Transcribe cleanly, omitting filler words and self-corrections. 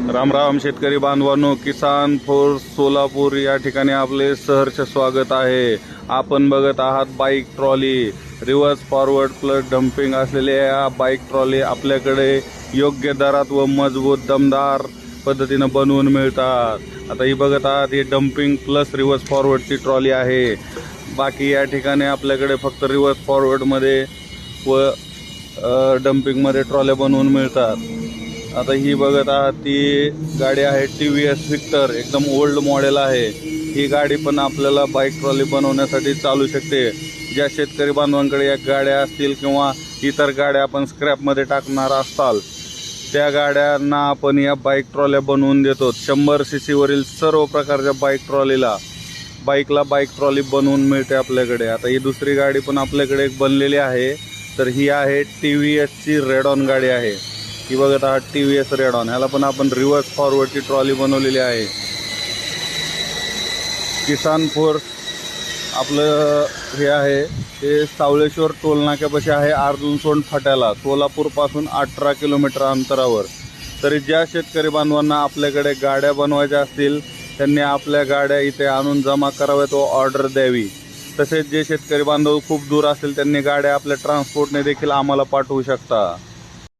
राम राम शेतकरी बांधवांनो, किसान फोर्स सोलापूर या ठिकाणी आपले सहर्ष स्वागत आहे। आपण बघत आहात bike trolley, reverse forward plus dumping असलेल्या या बाईक ट्रॉली आपल्याकडे योग्य दरात व मजबूत दमदार पद्धतीने बनवून मिळतात। आता ही बघत आहात, ही डम्पिंग प्लस रिव्हर्स फॉरवर्डची ट्रॉली आहे। बाकी या ठिकाणी आपल्याकडे फक्त रिव्हर्स फॉरवर्ड मध्ये व डम्पिंग मध्ये ट्रॉल्या बनवून मिळतात। आता ही बघत आहात, ती गाडी आहे TVS विक्टर, एकदम ओल्ड मॉडेल आहे। ही गाडी पण आपल्याला बाईक ट्रॉली बनवण्यासाठी चालू शकते। ज्या शेतकरी बांधवांकडे या गाड्या असतील किंवा इतर गाड्या आपण स्क्रॅप मध्ये टाकणार असाल, त्या गाड्यांना आपण या बाईक ट्रॉल्या बनवून देतो। 100 cc वरील सर्व प्रकारच्या बाईकला बाईक ट्रॉली बनवून मिळते आपल्याकडे। आता ही दुसरी गाडी पण आपल्याकडे एक बनलेली आहे, तर ही आहे TVS ची रेडॉन गाडी आहे। ही बघत आहात TVS रेडॉन, ह्याला पण आपण रिव्हर्स फॉरवर्डची ट्रॉली बनवलेली आहे। किसान फोर्स आपलं हे आहे ते सावळेश्वर टोल नाक्यापाशी आहे, अर्जुनसोंड फाट्याला, सोलापूर पासून 18 किलोमीटर अंतरावर। तरी ज्या शेतकरी बांधवांना आपल्याकडे गाड्या बनवायच्या असतील, त्यांनी आपल्या गाड्या इथे आणून जमा कराव्यात व ऑर्डर द्यावी। तसेच जे शेतकरी बांधव खूप दूर असतील, त्यांनी गाड्या आपल्या ट्रान्सपोर्टने देखील आम्हाला पाठवू शकता।